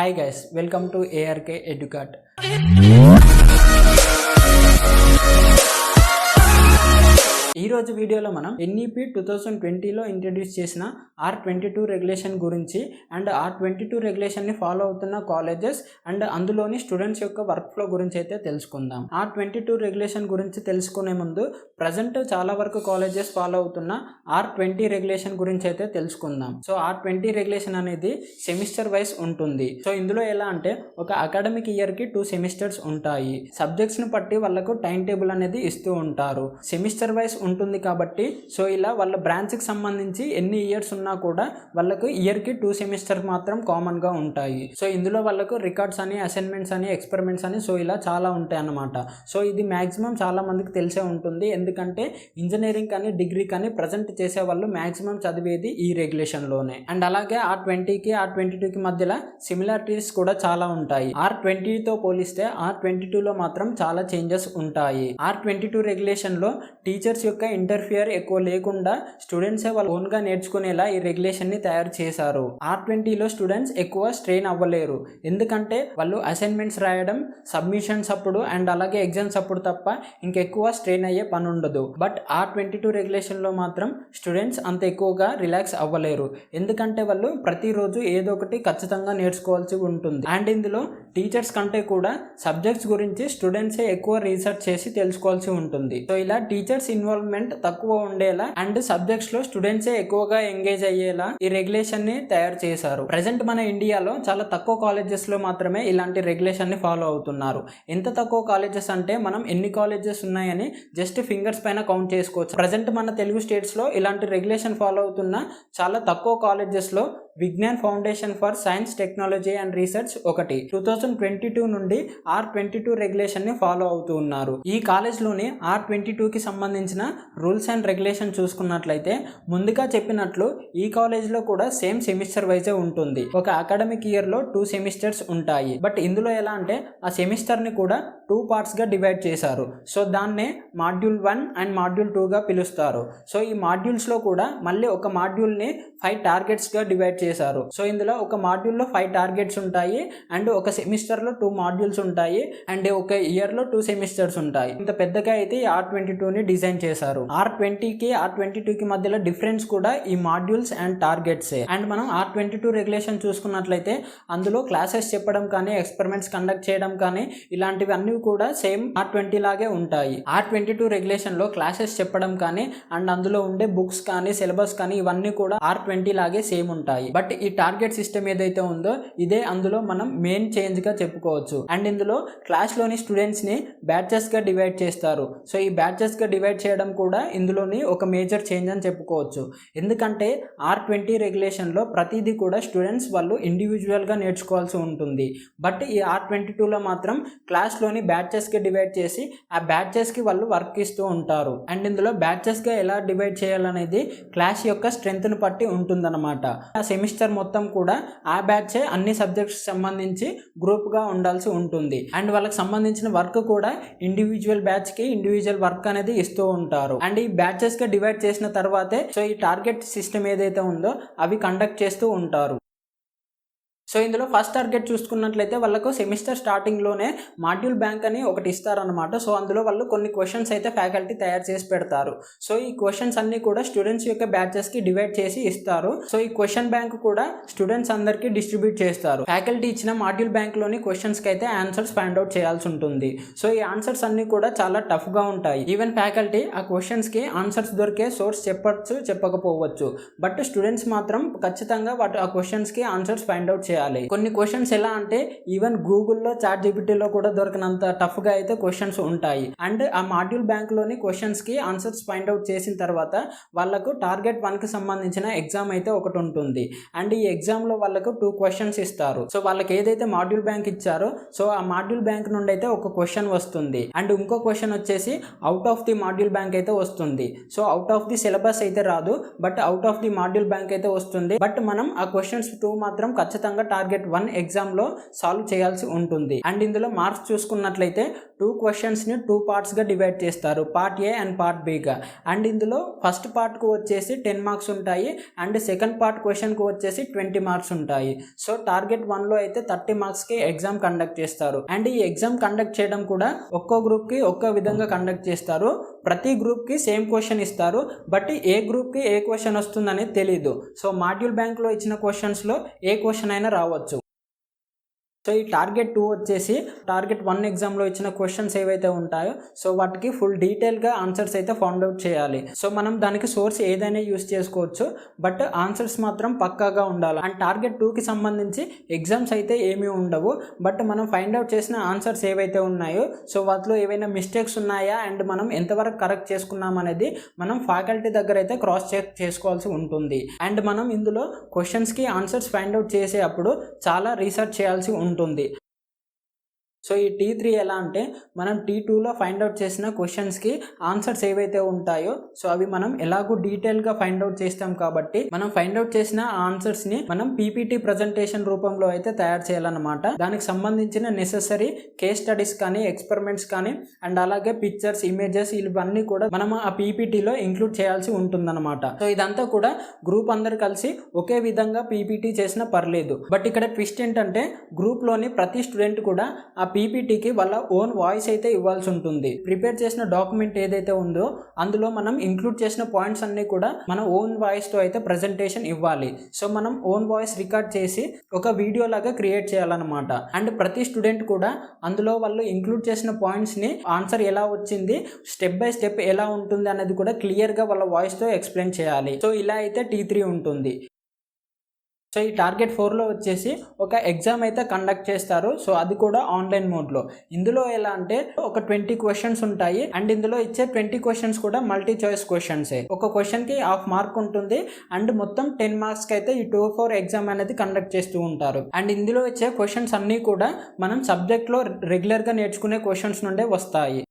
Hi guys, welcome to ARK Educat. ఈ రోజు వీడియోలో మనం NEP 2020లో ఇంట్రడ్యూస్ చేసిన R22 రెగ్యులేషన్ గురించి అండ్ R22 రెగ్యులేషన్ ని ఫాలో అవుతున్న కాలేజెస్ అండ్ అందులోని స్టూడెంట్స్ యొక్క వర్క్ ఫ్లో గురించి అయితే తెలుసుకుందాం. R22 రెగ్యులేషన్ గురించి తెలుసుకునే ముందు ప్రజెంట్ చాలా వరకు కాలేజెస్ ఫాలో అవుతున్న R20 రెగ్యులేషన్ గురించి అయితే తెలుసుకుందాం. సో R20 రెగ్యులేషన్ అనేది సెమిస్టర్ వైస్ ఉంటుంది. సో ఇందులో ఎలా అంటే ఒక అకాడమిక్ ఇయర్ కి 2 సెమిస్టర్స్ ఉంటాయి. సబ్జెక్ట్స్ ని బట్టి వాళ్ళకు టైం టేబుల్ అనేది ఇస్తూ ఉంటారు. సెమిస్టర్ వైస్ ఉంటుంది కాబట్టి సో ఇలా వాళ్ళ బ్రాంచ్ కి సంబంధించి ఎన్ని ఇయర్స్ ఉన్నా కూడా వాళ్ళకు ఇయర్ కి 2 సెమిస్టర్ మాత్రం కామన్ గా ఉంటాయి. సో ఇందులో వాళ్ళకు రికార్డ్స్ అని, అసైన్మెంట్స్ అని, ఎక్స్పెరిమెంట్స్ అని సో ఇలా చాలా ఉంటాయి అన్నమాట. సో ఇది మాక్సిమం చాలా మందికి తెలిసే ఉంటుంది. ఎందుకంటే ఇంజనీరింగ్ కానీ డిగ్రీ కానీ ప్రజెంట్ చేసే వాళ్ళు మాక్సిమం చదివేది ఈ రెగ్యులేషన్ లోనే. అండ్ అలాగే R20కి R22కి మధ్యలో సిమిలారిటీస్ కూడా చాలా ఉంటాయి. R20తో పోలిస్తే R22లో మాత్రం చాలా చేంజెస్ ఉంటాయి. R22 రెగ్యులేషన్ లో టీచర్స్ యొక్క ఇంటర్ఫియర్ ఎక్కువ లేకుండా స్టూడెంట్సే వాళ్ళు ఓన్ గా నేర్చుకునేలా ఈ రెగ్యులేషన్ ని తయారు చేశారు. R20లో స్టూడెంట్స్ ఎక్కువ స్ట్రెయిన్ అవ్వలేరు. ఎందుకంటే వాళ్ళు అసైన్మెంట్స్ రాయడం, సబ్మిషన్స్ అప్పుడు అండ్ అలాగే ఎగ్జామ్స్ అప్పుడు తప్ప ఇంకెక్కువ స్ట్రెయిన్ అయ్యే పని ఉండదు. బట్ R22 రెగ్యులేషన్ లో మాత్రం స్టూడెంట్స్ అంత ఎక్కువగా రిలాక్స్ అవ్వలేరు. ఎందుకంటే వాళ్ళు ప్రతిరోజు ఏదో ఒకటి ఖచ్చితంగా నేర్చుకోవాల్సి ఉంటుంది. అండ్ ఇందులో టీచర్స్ కంటే కూడా సబ్జెక్ట్స్ గురించి స్టూడెంట్సే ఎక్కువ రీసెర్చ్ చేసి తెలుసుకోవాల్సి ఉంటుంది. సో ఇలా టీచర్స్ ఇన్వాల్వ్మెంట్ తక్కువ ఉండేలా అండ్ సబ్జెక్ట్స్ లో స్టూడెంట్సే ఎక్కువగా ఎంగేజ్ అయ్యేలా ఈ రెగ్యులేషన్ ని తయారు చేశారు. ప్రెసెంట్ మన ఇండియాలో చాలా తక్కువ కాలేజెస్ లో మాత్రమే ఇలాంటి రెగ్యులేషన్ ని ఫాలో అవుతున్నారు. ఎంత తక్కువ కాలేజెస్ అంటే మనం ఎన్ని కాలేజెస్ ఉన్నాయని జస్ట్ ఫింగర్స్ పైన కౌంట్ చేసుకోవచ్చు. ప్రెసెంట్ మన తెలుగు స్టేట్స్ లో ఇలాంటి రెగ్యులేషన్ ఫాలో అవుతున్న చాలా తక్కువ కాలేజెస్ లో Vignan foundation for science, technology and research ఒకటి 2022 నుండి R22 రెగ్యులేషన్ ని ఫాలో అవుతూ ఉన్నారు. ఈ కాలేజ్ లోని R22 కి సంబంధించిన రూల్స్ అండ్ రెగ్యులేషన్ చూసుకున్నట్లయితే ముందుగా చెప్పినట్లు ఈ కాలేజ్ లో కూడా సేమ్ సెమిస్టర్ వైజే ఉంటుంది. ఒక అకాడమిక్ ఇయర్ లో 2 సెమిస్టర్స్ ఉంటాయి. బట్ ఇందులో ఎలా అంటే ఆ సెమిస్టర్ ని కూడా 2 పార్ట్స్ గా డివైడ్ చేశారు. సో దాన్నే మాడ్యూల్ 1 అండ్ మాడ్యూల్ 2 గా పిలుస్తారు. సో ఈ మాడ్యూల్స్ లో కూడా మళ్ళీ ఒక మాడ్యూల్ ని 5 టార్గెట్స్ గా డివైడ్ చేశారు. సో ఇందులో ఒక మాడ్యూల్ లో 5 టార్గెట్స్ ఉంటాయి అండ్ ఒక సెమిస్టర్ లో 2 మాడ్యూల్స్ ఉంటాయి అండ్ ఒక ఇయర్ లో 2 సెమిస్టర్స్ ఉంటాయి. ఇంత పెద్దగా అయితే R22 ని డిజైన్ చేశారు. R20 కి R22 కి మధ్యలో డిఫరెన్స్ కూడా ఈ మాడ్యూల్స్ అండ్ టార్గెట్స్. అండ్ మనం R22 రెగ్యులేషన్ చూసుకున్నట్లయితే అందులో క్లాసెస్ చెప్పడం కానీ, ఎక్స్పెరిమెంట్స్ కండక్ట్ చేయడం కానీ ఇలాంటివి అన్ని కూడా సేమ్ R20 లాగే ఉంటాయి. R22 రెగ్యులేషన్ లో క్లాసెస్ చెప్పడం కానీ అండ్ అందులో ఉండే బుక్స్ కానీ, సిలబస్ కానీ ఇవన్నీ కూడా R20 లాగే సేమ్ ఉంటాయి. బట్ ఈ టార్గెట్ సిస్టమ్ ఏదైతే ఉందో ఇదే అందులో మనం మెయిన్ చేంజ్ గా చెప్పుకోవచ్చు. అండ్ ఇందులో క్లాస్ లోని స్టూడెంట్స్ ని బ్యాచెస్ గా డివైడ్ చేస్తారు. సో ఈ బ్యాచెస్ గా డివైడ్ చేయడం కూడా ఇందులోని ఒక మేజర్ చేంజ్ అని చెప్పుకోవచ్చు. ఎందుకంటే R20 రెగ్యులేషన్ లో ప్రతిదీ కూడా స్టూడెంట్స్ వాళ్ళు ఇండివిజువల్ గా నేర్చుకోవాల్సి ఉంటుంది. బట్ ఈ R22 లో మాత్రం క్లాస్ లోని బ్యాచెస్ గా డివైడ్ చేసి ఆ బ్యాచెస్ కి వాళ్ళు వర్క్ ఇస్తూ ఉంటారు. అండ్ ఇందులో బ్యాచెస్ గా ఎలా డివైడ్ చేయాలనేది క్లాస్ యొక్క స్ట్రెంత్ ని బట్టి ఉంటుందన్నమాట. ఆ సెమిస్టర్ మొత్తం కూడా ఆ బ్యాచే అన్ని సబ్జెక్ట్స్ సంబంధించి గ్రూప్ గా ఉండాల్సి ఉంటుంది. అండ్ వాళ్ళకి సంబంధించిన వర్క్ కూడా ఇండివిజువల్ బ్యాచ్ కి ఇండివిజువల్ వర్క్ అనేది ఇస్తూ ఉంటారు. అండ్ ఈ బ్యాచెస్ గా డివైడ్ చేసిన తర్వాతే సో ఈ టార్గెట్ సిస్టమ్ ఏదైతే ఉందో అవి కండక్ట్ చేస్తూ ఉంటారు. సో ఇందులో ఫస్ట్ టార్గెట్ చూసుకున్నట్లయితే వాళ్ళకు సెమిస్టర్ స్టార్టింగ్ లోనే మాడ్యూల్ బ్యాంక్ అని ఒకటి ఇస్తారనమాట. సో అందులో వాళ్ళు కొన్ని క్వశ్చన్స్ అయితే ఫ్యాకల్టీ తయారు చేసి పెడతారు. సో ఈ క్వశ్చన్స్ అన్ని కూడా స్టూడెంట్స్ యొక్క బ్యాచెస్ కి డివైడ్ చేసి ఇస్తారు. సో ఈ క్వశ్చన్ బ్యాంక్ కూడా స్టూడెంట్స్ అందరికి డిస్ట్రిబ్యూట్ చేస్తారు. ఫ్యాకల్టీ ఇచ్చిన మాడ్యూల్ బ్యాంక్ లోని క్వశ్చన్స్ కి అయితే ఆన్సర్స్ ఫైండ్ అవుట్ చేయాల్సి ఉంటుంది. సో ఈ ఆన్సర్స్ అన్ని కూడా చాలా టఫ్ గా ఉంటాయి. ఈవెన్ ఫ్యాకల్టీ ఆ క్వశ్చన్స్ కి ఆన్సర్స్ దొరికే సోర్స్ చెప్పొచ్చు, చెప్పకపోవచ్చు. బట్ స్టూడెంట్స్ మాత్రం ఖచ్చితంగా ఆ క్వశ్చన్స్ కి ఆన్సర్స్ ఫైండ్ అవుట్ చేయాలి. కొన్ని క్వశ్చన్స్ ఎలా అంటే ఈవెన్ గూగుల్లో, ChatGPTలో కూడా దొరకనంత టఫ్ గా అయితే క్వశ్చన్స్ ఉంటాయి. అండ్ ఆ మాడ్యూల్ బ్యాంక్ లోని క్వశ్చన్స్ కి ఆన్సర్స్ ఫైండ్ అవుట్ చేసిన తర్వాత వాళ్ళకు టార్గెట్ 1 కి సంబంధించిన ఎగ్జామ్ అయితే ఒకటి ఉంటుంది. అండ్ ఈ ఎగ్జామ్ లో వాళ్ళకు 2 క్వశ్చన్స్ ఇస్తారు. సో వాళ్ళకి ఏదైతే మాడ్యూల్ బ్యాంక్ ఇచ్చారో సో ఆ మాడ్యూల్ బ్యాంక్ నుండి అయితే ఒక క్వశ్చన్ వస్తుంది. అండ్ ఇంకో క్వశ్చన్ వచ్చేసి out of the module bank అయితే వస్తుంది. So out of the syllabus అయితే రాదు, but out of the module bank అయితే వస్తుంది. బట్ మనం ఆ క్వశ్చన్స్ 2 మాత్రం ఖచ్చితంగా టార్గెట్ 1 ఎగ్జామ్ లో సాల్వ్ చేయాల్సి ఉంటుంది. అండ్ ఇందులో మార్క్స్ చూసుకున్నట్లయితే 2 క్వశ్చన్స్ని 2 పార్ట్స్గా డివైడ్ చేస్తారు, పార్ట్ ఏ అండ్ పార్ట్ బిగా. అండ్ ఇందులో ఫస్ట్ పార్ట్కు వచ్చేసి 10 మార్క్స్ ఉంటాయి అండ్ సెకండ్ పార్ట్ క్వశ్చన్కు వచ్చేసి 20 మార్క్స్ ఉంటాయి. సో టార్గెట్ 1లో అయితే 30 మార్క్స్కి ఎగ్జామ్ కండక్ట్ చేస్తారు. అండ్ ఈ ఎగ్జామ్ కండక్ట్ చేయడం కూడా ఒక్కో గ్రూప్కి ఒక్కో విధంగా కండక్ట్ చేస్తారు. ప్రతి గ్రూప్కి సేమ్ క్వశ్చన్ ఇస్తారు, బట్ ఏ గ్రూప్కి ఏ క్వశ్చన్ వస్తుందని తెలీదు. సో మాడ్యూల్ బ్యాంక్లో ఇచ్చిన క్వశ్చన్స్లో ఏ క్వశ్చన్ అయినా రావచ్చు. సో ఈ టార్గెట్ 2 వచ్చేసి టార్గెట్ 1 ఎగ్జామ్లో ఇచ్చిన క్వశ్చన్స్ ఏవైతే ఉంటాయో సో వాటికి ఫుల్ డీటెయిల్గా ఆన్సర్స్ అయితే ఫౌండ్ అవుట్ చేయాలి. సో మనం దానికి సోర్స్ ఏదైనా యూస్ చేసుకోవచ్చు, బట్ ఆన్సర్స్ మాత్రం పక్కాగా ఉండాలి. అండ్ టార్గెట్ 2కి సంబంధించి ఎగ్జామ్స్ అయితే ఏమీ ఉండవు, బట్ మనం ఫైండ్ అవుట్ చేసిన ఆన్సర్స్ ఏవైతే ఉన్నాయో సో వాటిలో ఏవైనా మిస్టేక్స్ ఉన్నాయా అండ్ మనం ఎంతవరకు కరెక్ట్ చేసుకున్నాం అనేది మనం ఫ్యాకల్టీ దగ్గర అయితే క్రాస్ చెక్ చేసుకోవాల్సి ఉంటుంది. అండ్ మనం ఇందులో క్వశ్చన్స్కి ఆన్సర్స్ ఫైండ్ అవుట్ చేసే అప్పుడు చాలా రీసెర్చ్ చేయాల్సి ఉంటుంది. సో ఈ T3 ఎలా అంటే మనం T2లో ఫైండ్ అవుట్ చేసిన క్వశ్చన్స్కి ఆన్సర్స్ ఏవైతే ఉంటాయో సో అవి మనం ఎలాగో డీటెయిల్గా ఫైండ్ అవుట్ చేస్తాం కాబట్టి మనం ఫైండ్ అవుట్ చేసిన ఆన్సర్స్ని మనం పీపీటీ ప్రజెంటేషన్ రూపంలో అయితే తయారు చేయాలన్నమాట. దానికి సంబంధించిన నెసెసరీ కేస్ స్టడీస్ కానీ ఎక్స్పెరిమెంట్స్ కానీ అండ్ అలాగే పిక్చర్స్, ఇమేజెస్ ఇవన్నీ కూడా మనం ఆ పీపీటీలో ఇంక్లూడ్ చేయాల్సి ఉంటుందన్నమాట. సో ఇదంతా కూడా గ్రూప్ అందరు కలిసి ఒకే విధంగా పీపీటీ చేసినా పర్లేదు, బట్ ఇక్కడ ట్విస్ట్ ఏంటంటే గ్రూప్లోని ప్రతి స్టూడెంట్ కూడా ఆ పీపీటీకి వాళ్ళ ఓన్ వాయిస్ అయితే ఇవ్వాల్సి ఉంటుంది. ప్రిపేర్ చేసిన డాక్యుమెంట్ ఏదైతే ఉందో అందులో మనం ఇంక్లూడ్ చేసిన పాయింట్స్ అన్ని కూడా మన ఓన్ వాయిస్తో అయితే ప్రజెంటేషన్ ఇవ్వాలి. సో మనం ఓన్ వాయిస్ రికార్డ్ చేసి ఒక వీడియో లాగా క్రియేట్ చేయాలన్నమాట. అండ్ ప్రతి స్టూడెంట్ కూడా అందులో వాళ్ళు ఇంక్లూడ్ చేసిన పాయింట్స్ని ఆన్సర్ ఎలా వచ్చింది, స్టెప్ బై స్టెప్ ఎలా ఉంటుంది అనేది కూడా క్లియర్గా వాళ్ళ వాయిస్తో ఎక్స్ప్లెయిన్ చేయాలి. సో ఇలా అయితే T3 ఉంటుంది. సో ఈ టార్గెట్ 4లో వచ్చేసి ఒక ఎగ్జామ్ అయితే కండక్ట్ చేస్తారు. సో అది కూడా ఆన్లైన్ మోడ్లో. ఇందులో ఎలా అంటే ఒక 20 క్వశ్చన్స్ ఉంటాయి అండ్ ఇందులో ఇచ్చే 20 క్వశ్చన్స్ కూడా మల్టీ చాయిస్ క్వశ్చన్సే. ఒక క్వశ్చన్కి 1/2 మార్క్ ఉంటుంది అండ్ మొత్తం 10 మార్క్స్కి అయితే ఈ 2/4 ఎగ్జామ్ అనేది కండక్ట్ చేస్తూ ఉంటారు. అండ్ ఇందులో ఇచ్చే క్వశ్చన్స్ అన్నీ కూడా మనం సబ్జెక్ట్లో రెగ్యులర్గా నేర్చుకునే క్వశ్చన్స్ నుండే వస్తాయి.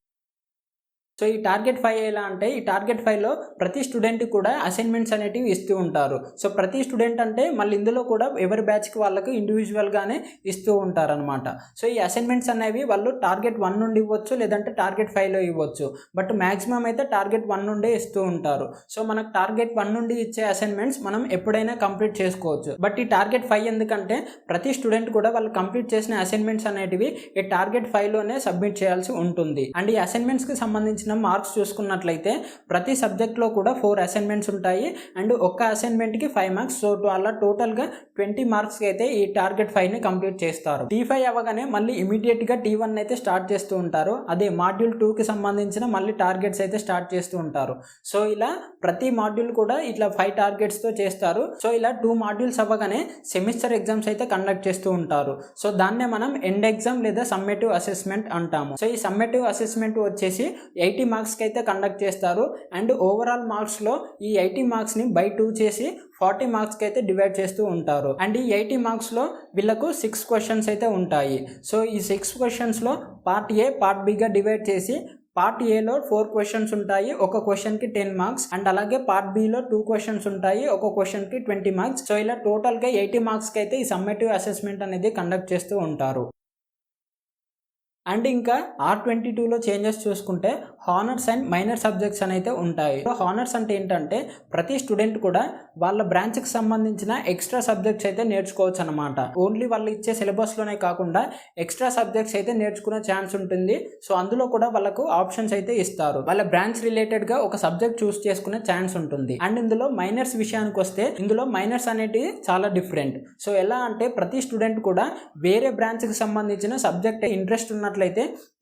సో ఈ టార్గెట్ 5 ఎలా అంటే ఈ టార్గెట్ 5లో ప్రతి స్టూడెంట్కి కూడా అసైన్మెంట్స్ అనేటివి ఇస్తూ ఉంటారు. సో ప్రతి స్టూడెంట్ అంటే మళ్ళీ ఇందులో కూడా ఎవరి బ్యాచ్కి వాళ్ళకు ఇండివిజువల్గానే ఇస్తూ ఉంటారనమాట. సో ఈ అసైన్మెంట్స్ అనేవి వాళ్ళు టార్గెట్ 1 నుండి ఇవ్వచ్చు, లేదంటే టార్గెట్ 5లో ఇవ్వచ్చు, బట్ మ్యాక్సిమం అయితే టార్గెట్ 1 నుండే ఇస్తూ ఉంటారు. సో మనకు టార్గెట్ 1 నుండి ఇచ్చే అసైన్మెంట్స్ మనం ఎప్పుడైనా కంప్లీట్ చేసుకోవచ్చు. బట్ ఈ టార్గెట్ 5 ఎందుకంటే ప్రతి స్టూడెంట్ కూడా వాళ్ళు కంప్లీట్ చేసిన అసైన్మెంట్స్ అనేటివి ఈ టార్గెట్ 5లోనే సబ్మిట్ చేయాల్సి ఉంటుంది. అండ్ ఈ అసైన్మెంట్స్కి సంబంధించిన మార్క్స్ చూసుకున్నట్లయితే ప్రతి సబ్జెక్ట్లో కూడా 4 అసైన్మెంట్స్ ఉంటాయి అండ్ ఒక్క అసైన్మెంట్కి 5 మార్క్స్. సో అలా టోటల్గా 20 మార్క్స్కి అయితే ఈ టార్గెట్ 5ని కంప్లీట్ చేస్తారు. T5 అవ్వగానే మళ్ళీ ఇమీడియట్గా T1 అయితే స్టార్ట్ చేస్తూ ఉంటారు. అదే మాడ్యూల్ 2కి సంబంధించిన మళ్ళీ టార్గెట్స్ అయితే స్టార్ట్ చేస్తూ ఉంటారు. సో ఇలా ప్రతి మాడ్యూల్ కూడా ఇట్లా 5 టార్గెట్స్తో చేస్తారు. సో ఇలా 2 మాడ్యూల్స్ అవ్వగానే సెమిస్టర్ ఎగ్జామ్స్ అయితే కండక్ట్ చేస్తూ ఉంటారు. సో దాన్నే మనం ఎండ్ ఎగ్జామ్ లేదా సమ్మేటివ్ అసెస్మెంట్ అంటాము. సో ఈ సమ్మేటివ్ అసెస్మెంట్ వచ్చేసి 80 మార్క్స్కి అయితే కండక్ట్ చేస్తారు అండ్ ఓవరాల్ మార్క్స్లో ఈ 80 మార్క్స్ని బై 2 చేసి 40 మార్క్స్కి అయితే డివైడ్ చేస్తూ ఉంటారు. అండ్ ఈ 80 మార్క్స్లో వీళ్ళకు 6 క్వశ్చన్స్ అయితే ఉంటాయి. సో ఈ 6 క్వశ్చన్స్లో పార్ట్ ఏ పార్ట్ బిగా డివైడ్ చేసి పార్ట్ ఏలో 4 క్వశ్చన్స్ ఉంటాయి, ఒక క్వశ్చన్కి 10 మార్క్స్ అండ్ అలాగే పార్ట్ బిలో 2 క్వశ్చన్స్ ఉంటాయి, ఒక క్వశ్చన్కి 20 మార్క్స్. సో ఇలా టోటల్గా 80 మార్క్స్కి అయితే ఈ సమ్మేటివ్ అసెస్మెంట్ అనేది కండక్ట్ చేస్తూ ఉంటారు. అండ్ ఇంకా R22లో చేంజెస్ చూసుకుంటే హానర్స్ అండ్ మైనర్ సబ్జెక్ట్స్ అయితే ఉంటాయి. హానర్స్ అంటే ఏంటంటే ప్రతి స్టూడెంట్ కూడా వాళ్ళ బ్రాంచ్కి సంబంధించిన ఎక్స్ట్రా సబ్జెక్ట్స్ అయితే నేర్చుకోవచ్చు అనమాట. ఓన్లీ వాళ్ళు ఇచ్చే సిలబస్లోనే కాకుండా ఎక్స్ట్రా సబ్జెక్ట్స్ అయితే నేర్చుకునే ఛాన్స్ ఉంటుంది. సో అందులో కూడా వాళ్ళకు ఆప్షన్స్ అయితే ఇస్తారు. వాళ్ళ బ్రాంచ్ రిలేటెడ్గా ఒక సబ్జెక్ట్ చూస్ చేసుకునే ఛాన్స్ ఉంటుంది. అండ్ ఇందులో మైనర్స్ విషయానికి వస్తే ఇందులో మైనర్స్ అనేటివి చాలా డిఫరెంట్. సో ఎలా అంటే ప్రతి స్టూడెంట్ కూడా వేరే బ్రాంచ్కి సంబంధించిన సబ్జెక్ట్ ఇంట్రెస్ట్ ఉన్నట్లయితే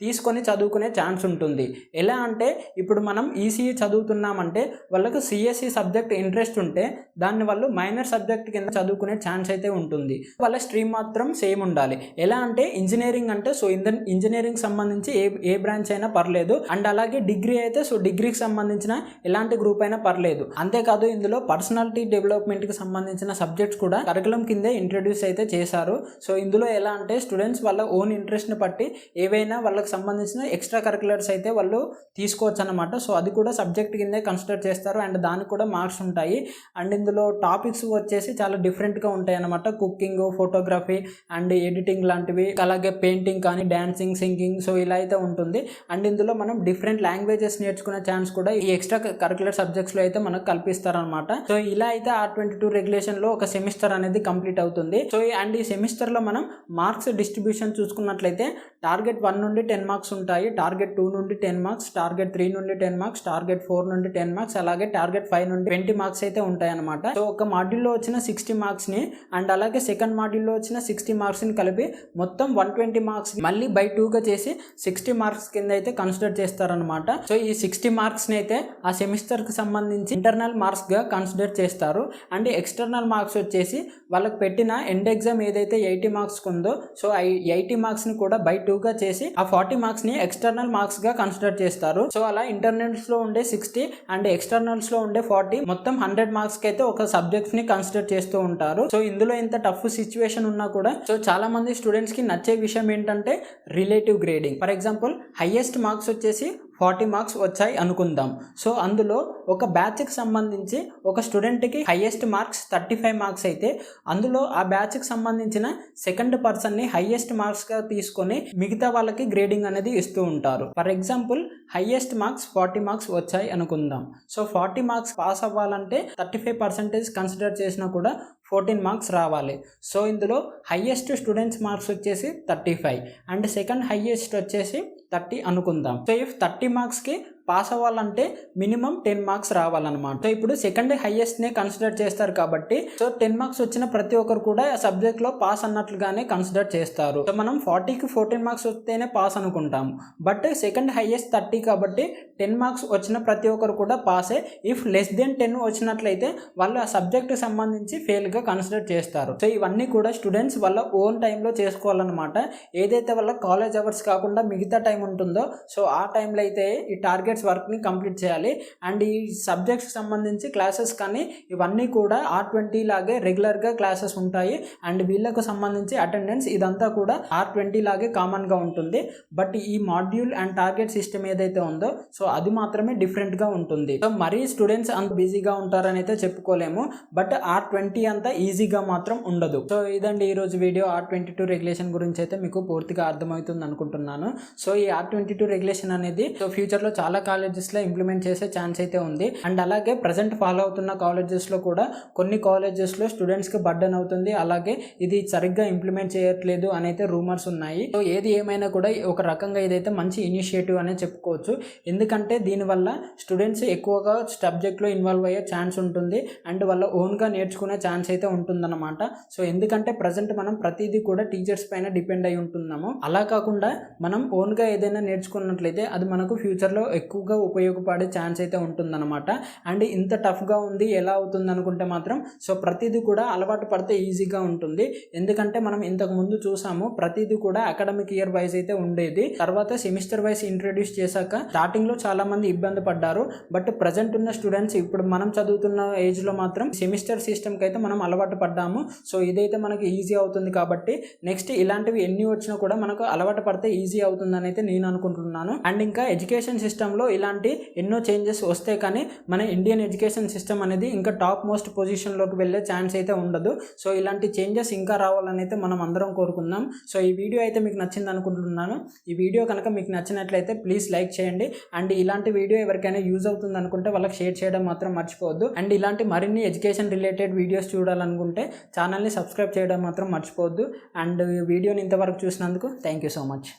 తీసుకొని చదువుకునే ఛాన్స్ ఉంటుంది. ఎలా అంటే ఇప్పుడు మనం ఈసీఈ చదువుతున్నామంటే వాళ్ళకు సిఎస్సి సబ్జెక్ట్ ఇంట్రెస్ట్ ఉంటే దాన్ని వాళ్ళు మైనర్ సబ్జెక్ట్ కింద చదువుకునే ఛాన్స్ అయితే ఉంటుంది. వాళ్ళ స్ట్రీమ్ మాత్రం సేమ్ ఉండాలి. ఎలా అంటే ఇంజనీరింగ్ అంటే సో ఇంజనీరింగ్ సంబంధించి ఏ బ్రాంచ్ అయినా పర్లేదు. అండ్ అలాగే డిగ్రీ అయితే సో డిగ్రీకి సంబంధించిన ఎలాంటి గ్రూప్ అయినా పర్లేదు. అంతేకాదు ఇందులో పర్సనాలిటీ డెవలప్మెంట్కి సంబంధించిన సబ్జెక్ట్స్ కూడా కరికులం కిందే ఇంట్రడ్యూస్ అయితే చేశారు. సో ఇందులో ఎలా అంటే స్టూడెంట్స్ వాళ్ళ ఓన్ ఇంట్రెస్ట్ని బట్టి ఏ ఏవైనా వాళ్ళకి సంబంధించిన ఎక్స్ట్రా కరికులర్స్ అయితే వాళ్ళు తీసుకోవచ్చు అనమాట. సో అది కూడా సబ్జెక్ట్ కిందే కన్సిడర్ చేస్తారు అండ్ దానికి కూడా మార్క్స్ ఉంటాయి. అండ్ ఇందులో టాపిక్స్ వచ్చేసి చాలా డిఫరెంట్గా ఉంటాయి అనమాట. కుకింగ్, ఫోటోగ్రఫీ అండ్ ఎడిటింగ్ లాంటివి, అలాగే పెయింటింగ్ కానీ, డాన్సింగ్, సింగింగ్, సో ఇలా అయితే ఉంటుంది. అండ్ ఇందులో మనం డిఫరెంట్ లాంగ్వేజెస్ నేర్చుకునే ఛాన్స్ కూడా ఈ ఎక్స్ట్రా కరికులర్ సబ్జెక్ట్స్లో అయితే మనకు కల్పిస్తారనమాట. సో ఇలా అయితే R22 రెగ్యులేషన్లో ఒక సెమిస్టర్ అనేది కంప్లీట్ అవుతుంది. సో అండ్ ఈ సెమిస్టర్లో మనం మార్క్స్ డిస్ట్రిబ్యూషన్ చూసుకున్నట్లయితే టార్గెట్ 1 నుండి 10 మార్క్స్ ఉంటాయి, టార్గెట్ 2 నుండి 10 మార్క్స్, టార్గెట్ 3 నుండి 10 మార్క్స్, టార్గెట్ 4 నుండి 10 మార్క్స్, అలాగే టార్గెట్ 5 నుండి 20 మార్క్స్ అయితే ఉంటాయి అనమాట. సో ఒక మాడ్యూల్లో వచ్చిన 60 మార్క్స్ ని అండ్ అలాగే సెకండ్ మాడ్యూల్లో వచ్చిన 60 మార్క్స్ ని కలిపి మొత్తం 120 మార్క్స్ మళ్ళీ బై 2 గా చేసి 60 మార్క్స్ కింద అయితే కన్సిడర్ చేస్తారనమాట. సో ఈ 60 మార్క్స్ ని అయితే ఆ సెమిస్టర్ కి సంబంధించి ఇంటర్నల్ మార్క్స్ గా కన్సిడర్ చేస్తారు. అండ్ ఎక్స్టర్నల్ మార్క్స్ వచ్చేసి వాళ్ళకి పెట్టిన ఎండ్ ఎగ్జామ్ ఏదైతే 80 మార్క్స్ ఉందో సో ఆ 80 మార్క్స్ ని కూడా బై 2 గా చేసి ఆ 40 మార్క్స్ ని ఎక్స్టర్నల్ మార్క్స్ గా కన్సిడర్ చేస్తారు. సో అలా ఇంటర్నల్స్ లో ఉండే 60 అండ్ ఎక్స్టర్నల్స్ లో ఉండే 40 మొత్తం 100 మార్క్స్ కి అయితే ఒక సబ్జెక్ట్స్ ని కన్సిడర్ చేస్తూ ఉంటారు. సో ఇందులో ఇంత టఫ్ సిచ్యువేషన్ ఉన్నా కూడా సో చాలా మంది స్టూడెంట్స్ కి నచ్చే విషయం ఏంటంటే relative grading. For example highest marks వచ్చేసి 40 మార్క్స్ వచ్చాయి అనుకుందాం. సో అందులో ఒక బ్యాచ్కి సంబంధించి ఒక స్టూడెంట్కి హైయెస్ట్ మార్క్స్ 35 మార్క్స్ అయితే అందులో ఆ బ్యాచ్కి సంబంధించిన సెకండ్ పర్సన్ని హైయెస్ట్ మార్క్స్గా తీసుకొని మిగతా వాళ్ళకి గ్రేడింగ్ అనేది ఇస్తూ ఉంటారు. For example highest marks 40 marks వచ్చాయి అనుకుందాం. సో 40 మార్క్స్ పాస్ అవ్వాలంటే 35% కన్సిడర్ చేసినా కూడా 14 మార్క్స్ రావాలి. సో ఇందులో హైయెస్ట్ స్టూడెంట్స్ మార్క్స్ వచ్చేసి 35 అండ్ సెకండ్ హైయెస్ట్ వచ్చేసి 30 అనుకుందాం. సో ఇఫ్ 30 మార్క్స్కి పాస్ అవ్వాలంటే మినిమం 10 మార్క్స్ రావాలన్నమాట. సో ఇప్పుడు సెకండ్ హైయెస్ట్ నే కన్సిడర్ చేస్తారు కాబట్టి సో 10 మార్క్స్ వచ్చిన ప్రతి ఒక్కరు కూడా ఆ సబ్జెక్ట్ లో పాస్ అన్నట్లుగానే కన్సిడర్ చేస్తారు. సో మనం 40కి 14 మార్క్స్ వస్తేనే పాస్ అనుకుంటాము. బట్ సెకండ్ హైయెస్ట్ 30 కాబట్టి 10 మార్క్స్ వచ్చిన ప్రతి ఒక్కరు కూడా పాసే. ఇఫ్ లెస్ దెన్ 10 వచ్చినట్లయితే వాళ్ళు ఆ సబ్జెక్ట్ సంబంధించి ఫెయిల్ గా కన్సిడర్ చేస్తారు. సో ఇవన్నీ కూడా స్టూడెంట్స్ వాళ్ళ ఓన్ టైంలో చేసుకోవాలన్నమాట. ఏదైతే వాళ్ళ కాలేజ్ అవర్స్ కాకుండా మిగతా టైం ఉంటుందో సో ఆ టైంలో అయితే ఈ టార్గెట్ వర్క్ని కంప్లీట్ చేయాలి. అండ్ ఈ సబ్జెక్ట్స్కి సంబంధించి క్లాసెస్ కానీ ఇవన్నీ కూడా R20 లాగే రెగ్యులర్గా క్లాసెస్ ఉంటాయి. అండ్ వీళ్ళకు సంబంధించి అటెండెన్స్ ఇదంతా కూడా R20 లాగే కామన్గా ఉంటుంది. బట్ ఈ మాడ్యూల్ అండ్ టార్గెట్ సిస్టమ్ ఏదైతే ఉందో సో అది మాత్రమే డిఫరెంట్గా ఉంటుంది. సో మరీ స్టూడెంట్స్ అంత బిజీగా ఉంటారని అయితే చెప్పుకోలేము. బట్ R20 అంతా ఈజీగా మాత్రం ఉండదు. సో ఇదండి ఈరోజు వీడియో. R22 రెగ్యులేషన్ గురించి అయితే మీకు పూర్తిగా అర్థమవుతుంది అనుకుంటున్నాను. సో ఈ R22 రెగ్యులేషన్ అనేది సో ఫ్యూచర్లో చాలా కాలేజెస్లో ఇంప్లిమెంట్ చేసే ఛాన్స్ అయితే ఉంది. అండ్ అలాగే ప్రజెంట్ ఫాలో అవుతున్న కాలేజెస్లో కూడా కొన్ని కాలేజెస్లో స్టూడెంట్స్కి బర్డెన్ అవుతుంది. అలాగే ఇది సరిగ్గా ఇంప్లిమెంట్ చేయట్లేదు అని అయితే రూమర్స్ ఉన్నాయి. సో ఏది ఏమైనా కూడా ఒక రకంగా ఇదైతే మంచి ఇనిషియేటివ్ అనే చెప్పుకోవచ్చు. ఎందుకంటే దీనివల్ల స్టూడెంట్స్ ఎక్కువగా సబ్జెక్ట్లో ఇన్వాల్వ్ అయ్యే ఛాన్స్ ఉంటుంది అండ్ వాళ్ళ ఓన్గా నేర్చుకునే ఛాన్స్ అయితే ఉంటుందన్నమాట. సో ఎందుకంటే ప్రజెంట్ మనం ప్రతిదీ కూడా టీచర్స్ పైన డిపెండ్ అయి ఉంటున్నాము. అలా కాకుండా మనం ఓన్గా ఏదైనా నేర్చుకున్నట్లయితే అది మనకు ఫ్యూచర్లో ఎక్కువగా ఉపయోగపడే ఛాన్స్ అయితే ఉంటుందన్నమాట. అండ్ ఇంత టఫ్గా ఉంది ఎలా అవుతుంది అనుకుంటే మాత్రం సో ప్రతిదీ కూడా అలవాటు పడితే ఈజీగా ఉంటుంది. ఎందుకంటే మనం ఇంతకు ముందు చూసాము ప్రతిదీ కూడా అకాడమిక్ ఇయర్ వైజ్ అయితే ఉండేది. తర్వాత సెమిస్టర్ వైజ్ ఇంట్రడ్యూస్ చేశాక స్టార్టింగ్లో చాలా మంది ఇబ్బంది పడ్డారు. బట్ ప్రజెంట్ ఉన్న స్టూడెంట్స్ ఇప్పుడు మనం చదువుతున్న ఏజ్లో మాత్రం సెమిస్టర్ సిస్టమ్కి అయితే మనం అలవాటు పడ్డాము. సో ఇదైతే మనకి ఈజీ అవుతుంది కాబట్టి నెక్స్ట్ ఇలాంటివి ఎన్ని వచ్చినా కూడా మనకు అలవాటు పడితే ఈజీ అవుతుందని అయితే నేను అనుకుంటున్నాను. అండ్ ఇంకా ఎడ్యుకేషన్ సిస్టంలో ఇలాంటి ఎన్నో చేంజెస్ వస్తే కానీ మన ఇండియన్ ఎడ్యుకేషన్ సిస్టమ్ అనేది ఇంకా టాప్ మోస్ట్ పొజిషన్లోకి వెళ్ళే ఛాన్స్ అయితే ఉండదు. సో ఇలాంటి చేంజెస్ ఇంకా రావాలని అయితే మనం అందరం కోరుకుందాం. సో ఈ వీడియో అయితే మీకు నచ్చింది అనుకుంటున్నాను. ఈ వీడియో కనుక మీకు నచ్చినట్లయితే ప్లీజ్ లైక్ చేయండి. అండ్ ఇలాంటి వీడియో ఎవరికైనా యూజ్ అవుతుంది అనుకుంటే వాళ్ళకి షేర్ చేయడం మాత్రం మర్చిపోవద్దు. అండ్ ఇలాంటి మరిన్ని ఎడ్యుకేషన్ రిలేటెడ్ వీడియోస్ చూడాలనుకుంటే ఛానల్ని సబ్స్క్రైబ్ చేయడం మాత్రం మర్చిపోవద్దు. అండ్ వీడియోని ఇంతవరకు చూసినందుకు థ్యాంక్ యూ సో మచ్.